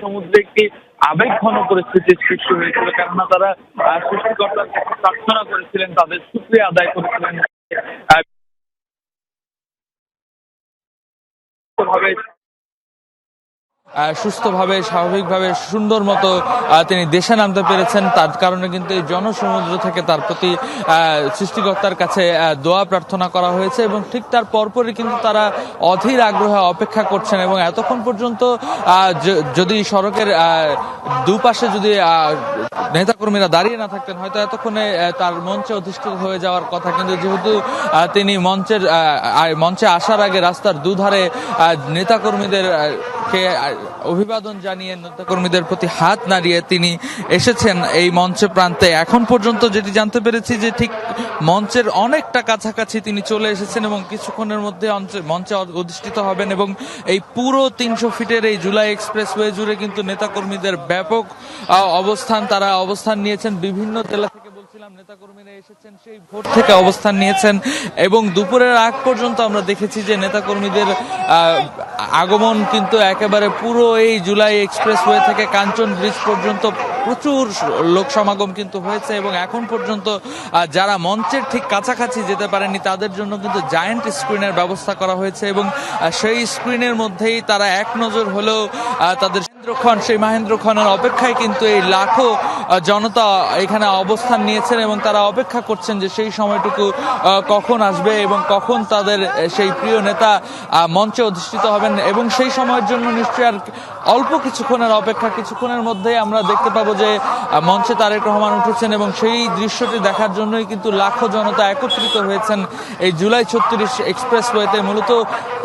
জনসমুদ্রে একটি আবেগঘন পরিস্থিতির সৃষ্টি হয়েছিল, কেননা তারা সৃষ্টিকর্তার কাছে প্রার্থনা করেছিলেন, তাদের শুকরিয়া আদায় করেছিলেন ভাবে সুস্থভাবে স্বাভাবিকভাবে সুন্দর মতো তিনি দেশে নামতে পেরেছেন। তার কারণে কিন্তু এই জনসমুদ্র থেকে তার প্রতি সৃষ্টিকর্তার কাছে দোয়া প্রার্থনা করা হয়েছে এবং ঠিক তার পরপরই কিন্তু তারা অধীর আগ্রহে অপেক্ষা করছেন এবং এতক্ষণ পর্যন্ত যদি সড়কের দুপাশে যদি নেতাকর্মীরা দাঁড়িয়ে না থাকতেন হয়তো এতক্ষণে তার মঞ্চে অধিষ্ঠিত হয়ে যাওয়ার কথা, কিন্তু যেহেতু তিনি মঞ্চে আসার আগে রাস্তার দুধারে নেতাকর্মীদের অভিবাদন জানিয়ে নেতাকর্মীদের প্রতি হাত নাড়িয়ে তিনি এসেছেন এই মঞ্চে প্রান্তে। এখন পর্যন্ত যেটি জানতে পেরেছি যে ঠিক মঞ্চের অনেকটা কাছাকাছি তিনি চলে এসেছেন এবং কিছুক্ষণের মধ্যে মঞ্চে অধিষ্ঠিত হবেন এবং এই পুরো 300 ফিটের এই জুলাই এক্সপ্রেসওয়ে জুড়ে কিন্তু নেতাকর্মীদের ব্যাপক তারা অবস্থান নিয়েছেন। বিভিন্ন জেলা থেকে নেতাকর্মীরা এসেছেন, সেই ভোর থেকে অবস্থান নিয়েছেন এবং দুপুরের আগ পর্যন্ত আমরা দেখেছি যে নেতাকর্মীদের আগমন কিন্তু একেবারে পুরো এই জুলাই এক্সপ্রেসওয়ে থেকে কাঞ্চন ব্রিজ পর্যন্ত প্রচুর লোক সমাগম কিন্তু হয়েছে এবং এখন পর্যন্ত যারা মঞ্চের ঠিক কাছাকাছি যেতে পারেনি তাদের জন্য কিন্তু জায়ান্ট স্ক্রিনের ব্যবস্থা করা হয়েছে এবং সেই স্ক্রিনের মধ্যেই তারা এক নজর হলেও তাদের সেই মাহেন্দ্র খানের অপেক্ষায় কিন্তু এই লাখো জনতা এখানে অবস্থান নিয়েছেন এবং তারা অপেক্ষা করছেন যে সেই সময়টুকু কখন আসবে এবং কখন তাদের সেই প্রিয় নেতা মঞ্চে অধিষ্ঠিত হবেন এবং সেই সময়ের জন্য নিশ্চয়ই আর অল্প কিছুক্ষণের অপেক্ষা, কিছুক্ষণের মধ্যে আমরা দেখতে পাবো যে মঞ্চে তারেক রহমান উঠেছেন এবং সেই দৃশ্যটি দেখার জন্যই কিন্তু লাখো জনতা একত্রিত হয়েছেন এই জুলাই 36 এক্সপ্রেসওয়েতে। মূলত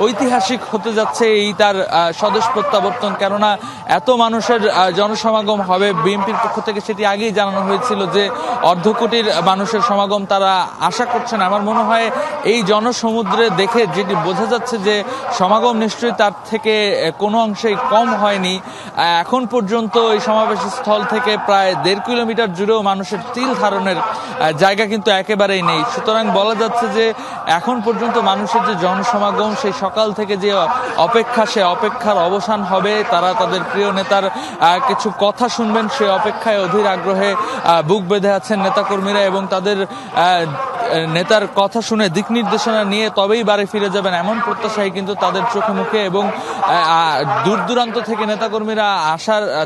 ঐতিহাসিক হতে যাচ্ছে এই তার স্বদেশ প্রত্যাবর্তন, কেননা এত মানুষের জনসমাগম হবে। বিএনপির পক্ষ থেকে সেটি আগেই জানানো হয়েছিল যে অর্ধকোটির মানুষের সমাগম তারা আশা করছেন। আমার মনে হয় এই জনসমুদ্রে দেখে যেটি বোঝা যাচ্ছে যে সমাগম নিশ্চয়ই তার থেকে কোনো অংশেই কম হয়নি। এখন পর্যন্ত এই সমাবেশ স্থল থেকে প্রায় 1.5 কিলোমিটার জুড়েও মানুষের তিল ধারণের জায়গা কিন্তু একেবারেই নেই। সুতরাং বলা যাচ্ছে যে এখন পর্যন্ত মানুষের যে জনসমাগম সেই সকাল থেকে যে অপেক্ষা, সে অপেক্ষার অবসান হবে। তারা তাদের প্রিয় নেতার কিছু কথা শুনবেন, সে অপেক্ষায় অধীর আগ্রহে বুক বেঁধে আছেন নেতাকর্মীরা এবং তাদের নেতার কথা শুনে দিক নির্দেশনা নিয়ে তবেই বাড়ি ফিরে যাবেন এমন প্রত্যাশাই কিন্তু তাদের চোখে মুখে এবং দূর দূরান্ত থেকে নেতাকর্মীরা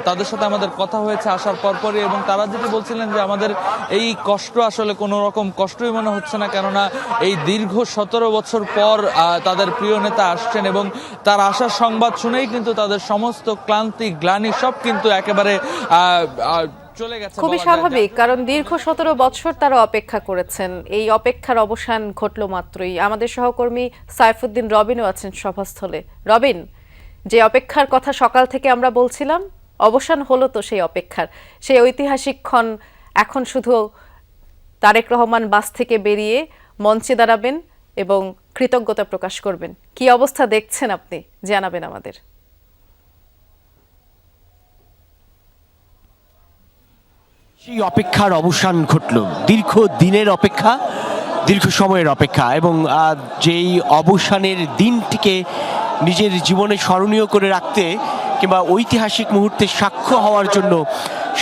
তাদের সাথে আমাদের কথা হয়েছে আসার পরপরই এবং তারা যেটি বলছিলেন যে আমাদের এই কষ্ট আসলে কোনো রকম কষ্টই মনে হচ্ছে না, কেননা এই দীর্ঘ 17 বছর পর তাদের প্রিয় নেতা আসছেন এবং তার আসার সংবাদ শুনেই কিন্তু তাদের সমস্ত ক্লান্তি গ্লানি সব কিন্তু একেবারে চলে গেছে। খুবই স্বাভাবিক, কারণ দীর্ঘ 17 বছর তারা অপেক্ষা করেছেন। এই অপেক্ষার অবসান ঘটলো মাত্রই। আমাদের সহকর্মী সাইফুদ্দিন রবিনও আছেন সভাস্থলে। রবিন, যে অপেক্ষার কথা সকাল থেকে আমরা বলছিলাম, অবসান হলো তো সেই অপেক্ষার। সেই ঐতিহাসিক ক্ষণ এখন শুধু তারেক রহমান বাস থেকে বেরিয়ে মঞ্চে দাঁড়াবেন এবং কৃতজ্ঞতা প্রকাশ করবেন। কি অবস্থা দেখছেন আপনি, জানাবেন আমাদের। সেই অপেক্ষার অবসান ঘটল, দীর্ঘ দিনের অপেক্ষা, দীর্ঘ সময়ের অপেক্ষা এবং যেই অবসানের দিনটিকে নিজের জীবনে স্মরণীয় করে রাখতে কিংবা ঐতিহাসিক মুহূর্তে সাক্ষ্য হওয়ার জন্য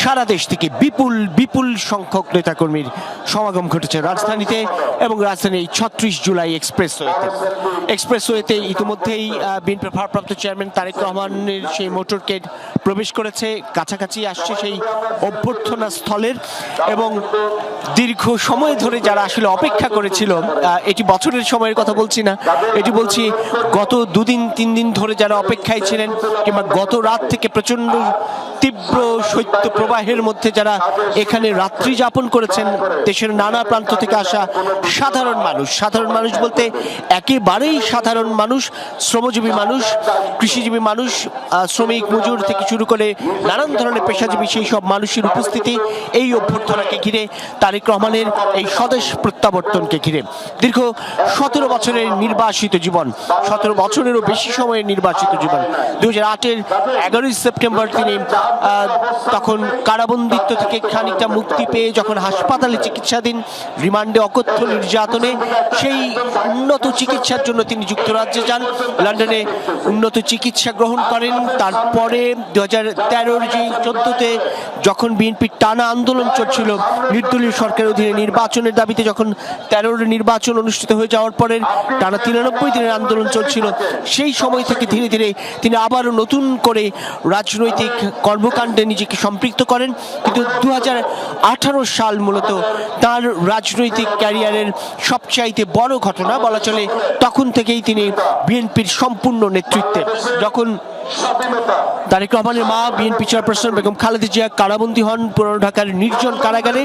সারা দেশ থেকে বিপুল বিপুল সংখ্যক নেতাকর্মীর সমাগম ঘটেছে রাজধানীতে এবং রাজধানীর 36 জুলাই এক্সপ্রেসওয়েতে ইতিমধ্যেই বিএনপির ভারপ্রাপ্ত চেয়ারম্যান তারেক রহমানের সেই মোটরকেড প্রবেশ করেছে, কাছাকাছি আসছে সেই অভ্যর্থনা স্থলের এবং দীর্ঘ সময় ধরে যারা আসলে অপেক্ষা করেছিল, এটি বছরের সময়ের কথা বলছি না, এটি বলছি গত 2-3 দিন ধরে যারা অপেক্ষায় ছিলেন কিংবা গত রাত থেকে প্রচন্ড তীব্র শৈত্য প্রবাহের মধ্যে যারা এখানে রাত্রি যাপন করেছেন, দেশের নানা প্রান্ত থেকে আসা সাধারণ মানুষ বলতে একেবারেই সাধারণ মানুষ, শ্রমজীবী মানুষ, কৃষিজীবী মানুষ, শ্রমিক মজুর থেকে শুরু করে নানান ধরনের পেশাজীবী সেই সব মানুষের উপস্থিতি এই অভ্যর্থনাকে ঘিরে, তারেক রহমানের এই স্বদেশ প্রত্যাবর্তনকে ঘিরে দীর্ঘ 17 বছরের নির্বাসিত জীবন, 17 বছরেরও বেশি সময়ের নির্বাসিত জীবন। 2008-এর 11 সেপ্টেম্বর তিনি তখন কারাবন্দিত্ব থেকে খানিকটা মুক্তি পেয়ে যখন হাসপাতালে চিকিৎসাধীন, রিমান্ডে অকথ্য নির্যাতনে, সেই উন্নত চিকিৎসার জন্য তিনি যুক্তরাজ্যে যান, লন্ডনে উন্নত চিকিৎসা গ্রহণ করেন। তারপরে 2013 যে 14-তে যখন বিএনপির টানা আন্দোলন চলছিল নির্দলীয় সরকারের অধীনে নির্বাচনের দাবিতে, যখন 13 নির্বাচন অনুষ্ঠিত হয়ে যাওয়ার পরে টানা 93 দিনের আন্দোলন চলছিল, সেই সময় থেকে ধীরে ধীরে তিনি আবারও নতুন করে রাজনৈতিক কর্মকাণ্ডে নিজেকে সম্পৃক্ত করেন। কিন্তু 2018 সাল মূলত তার রাজনৈতিক ক্যারিয়ারের সবচাইতে বড় ঘটনা বলা চলে। তখন থেকেই তিনি বিএনপির সম্পূর্ণ নেতৃত্বে, যখন তারেক রহমানের মা বিএনপি চেয়ারপারসন বেগম খালেদা জিয়া কারাবন্দী হন পুরানো ঢাকার নির্জন কারাগারে,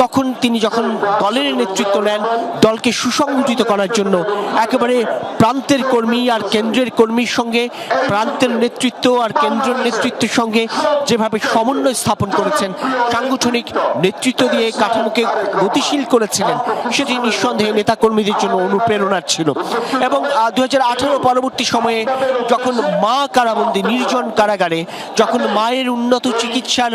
তখন তিনি যখন দলের নেতৃত্ব নেন, দলকে সুসংগঠিত করার জন্য একেবারে প্রান্তের কর্মী আর কেন্দ্রের কর্মীর সঙ্গে, প্রান্তের নেতৃত্ব আর কেন্দ্রের নেতৃত্বের সঙ্গে যেভাবে সমন্বয় স্থাপন করেছেন, সাংগঠনিক নেতৃত্ব দিয়ে কাঠামোকে গতিশীল করেছিলেন, সেটি নিঃসন্দেহে নেতাকর্মীদের জন্য অনুপ্রেরণার ছিল। এবং 2018 পরবর্তী সময়ে যখন মা কারাবন্দী নির্জন কারাগারে, যখন মায়ের উন্নত চিকিৎসার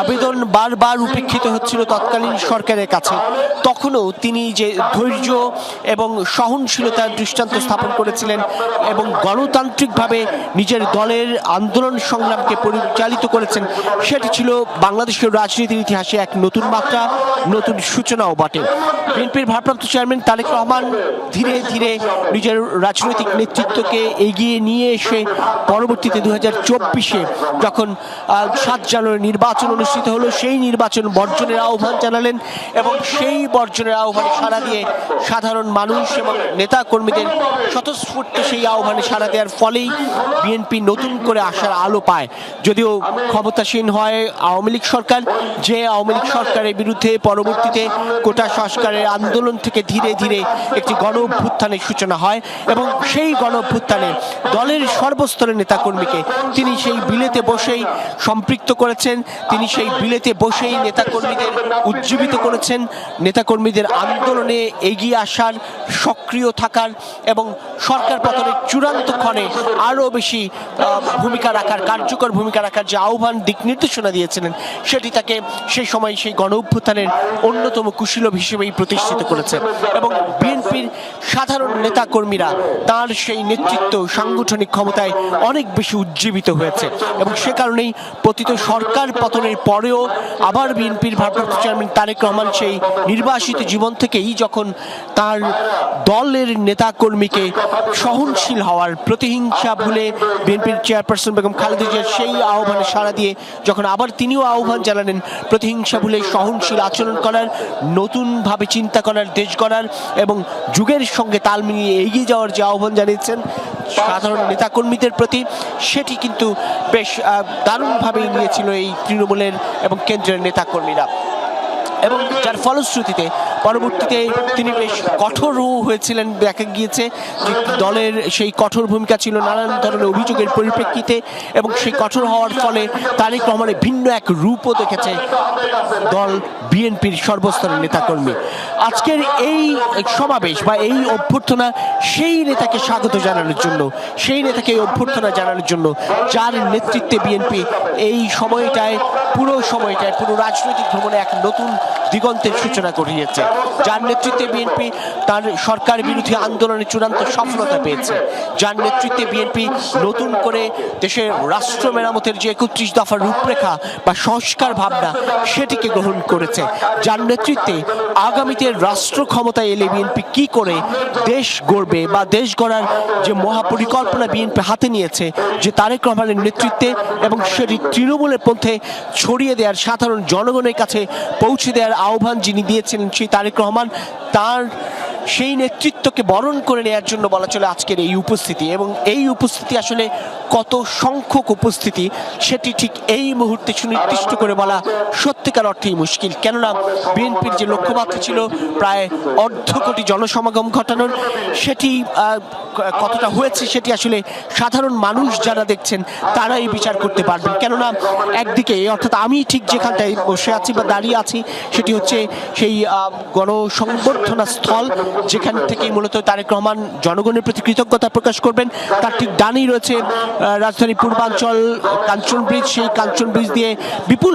আবেদন বারবার উপেক্ষিত হচ্ছিল তৎকালীন সরকারের কাছে, তখনও তিনি যে ধৈর্য এবং সহনশীলতার দৃষ্টান্ত স্থাপন করেছিলেন এবং গণতান্ত্রিকভাবে নিজের দলের আন্দোলন সংগ্রামকে পরিচালিত করেছেন, সেটি ছিল বাংলাদেশের রাজনীতির ইতিহাসে এক নতুন মাত্রা, নতুন সূচনাও বটে। বিএনপির ভারপ্রাপ্ত চেয়ারম্যান তারেক রহমান ধীরে ধীরে নিজের রাজনৈতিক নেতৃত্বকে এগিয়ে নিয়ে এসে পরবর্তীতে 2024-এ যখন 7 জানুয়ারি নির্বাচন অনুষ্ঠিত হলো, সেই নির্বাচন বর্জনের আহ্বান জানালেন এবং সেই বর্জনের আহ্বানে সাড়া দিয়ে সাধারণ মানুষ এবং নেতা কর্মীদের স্বতঃস্ফূর্ত সেই আহ্বানে সাড়া দেওয়ার ফলেই বিএনপি নতুন করে আসার আলো পায়। যদিও ক্ষমতাসীন হয় আওয়ামী লীগ সরকার, যে আওয়ামী লীগ সরকারের বিরুদ্ধে পরবর্তীতে কোটা সংস্কারের আন্দোলন থেকে ধীরে ধীরে একটি গণ অভ্যুত্থানের সূচনা হয় এবং সেই গণ অভ্যুত্থানে দলের সর্বস্তরের নেতাকর্মীকে তিনি সেই বিলেতে বসেই সম্পৃক্ত করেছেন, তিনি সেই বিলেতে বসেই নেতাকর্মীদের উজ্জীবিত করেছেন, নেতাকর্মীদের আন্দোলনে এগিয়ে আসার, সক্রিয় থাকার এবং সরকার পতনের চূড়ান্ত ক্ষণে আরও বেশি ভূমিকা রাখার, কার্যকর ভূমিকা রাখার যে আহ্বান দিক নির্দেশনা দিয়েছিলেন, সেটি তাকে সেই সময় সেই গণ অভ্যুত্থানের অন্যতম কুশীলব হিসেবেই প্রতিষ্ঠিত করেছে। এবং বিএনপির সাধারণ নেতাকর্মীরা তার সেই নেতৃত্ব, সাংগঠনিক ক্ষমতায় অনেক বেশি উজ্জীবিত হয়েছে এবং সে কারণেই পতিত সরকার পতনের পরেও আবার বিএনপির ভারপ্রাপ্ত চেয়ারম্যান তারেক রহমান সেই নির্বাসিত জীবন থেকেই যখন তার দলের নেতাকর্মীকে সহনশীল হওয়ার, প্রতিহিংসা ভুলে বিএনপির চেয়ারপারসন বেগম খালেদা জিয়ার সেই আহ্বানে সাড়া দিয়ে যখন আবার তিনিও আহ্বান জানালেন প্রতিহিংসা ভুলে সহনশীল আচরণ করার, নতুনভাবে চিন্তা করার, দেশ গড়ার এবং যুগের সঙ্গে তাল মিলিয়ে এগিয়ে যাওয়ার যে আহ্বান জানিয়েছেন সাধারণ নেতাকর্মীদের প্রতি, সেটি কিন্তু বেশ দারুণভাবেই নিয়েছিল এই তৃণমূলের এবং কেন্দ্রের নেতাকর্মীরা। এবং যার ফলশ্রুতিতে পরবর্তীতে তিনি বেশ কঠোরও হয়েছিলেন, দেখা গিয়েছে যে দলের সেই কঠোর ভূমিকা ছিল নানান ধরনের অভিযোগের পরিপ্রেক্ষিতে এবং সেই কঠোর হওয়ার ফলে তারেক রহমানের ভিন্ন এক রূপও দেখেছে দল বিএনপির সর্বস্তরের নেতাকর্মী। আজকের এই সমাবেশ বা এই অভ্যর্থনা সেই নেতাকে স্বাগত জানানোর জন্য, সেই নেতাকে এই অভ্যর্থনা জানানোর জন্য যার নেতৃত্বে বিএনপি এই সময়টায়, পুরো রাজনৈতিক ভ্রমণে এক নতুন দিগন্তের সূচনা করিয়েছে, যার নেতৃত্বে বিএনপি তার সরকার বিরোধী আন্দোলনে চূড়ান্ত সফলতা পেয়েছে, যার নেতৃত্বে বিএনপি নতুন করে দেশের রাষ্ট্র মেরামতের যে 31 দফার রূপরেখা বা সংস্কার ভাবনা সেটিকে গ্রহণ করেছে, যার নেতৃত্বে আগামীতে রাষ্ট্র ক্ষমতায় এলে বিএনপি কি করে দেশ গড়বে বা দেশ গড়ার যে মহাপরিকল্পনা বিএনপি হাতে নিয়েছে, যে তারেক রহমানের নেতৃত্বে এবং সেটি তৃণমূলের পথে ছড়িয়ে দেওয়ার, সাধারণ জনগণের কাছে পৌঁছে দেওয়ার আহ্বান যিনি দিয়েছিলেন সেই তারেক রহমান, তার সেই নেতৃত্বকে বরণ করে নেওয়ার জন্য বলা চলে আজকের এই উপস্থিতি। এবং এই উপস্থিতি আসলে কত সংখ্যক উপস্থিতি সেটি ঠিক এই মুহূর্তে সুনির্দিষ্ট করে বলা সত্যিকার অর্থেই মুশকিল, কেননা বিএনপির যে লক্ষ্যমাত্রা ছিল প্রায় 1.5 কোটি জনসমাগম ঘটানোর, সেটি কতটা হয়েছে সেটি আসলে সাধারণ মানুষ যারা দেখছেন তারাই বিচার করতে পারবেন। কেননা একদিকে অর্থাৎ আমি ঠিক যেখানটায় বসে আছি বা দাঁড়িয়ে আছি সেটি হচ্ছে সেই গণসংবর্ধনা স্থল, যেখান থেকে মূলত তারেক রহমান জনগণের প্রতি কৃতজ্ঞতা প্রকাশ করবেন। তার ঠিক ডানেই রয়েছে রাজধানী পূর্বাঞ্চল কাঞ্চন ব্রিজ, সেই কাঞ্চন ব্রিজ দিয়ে বিপুল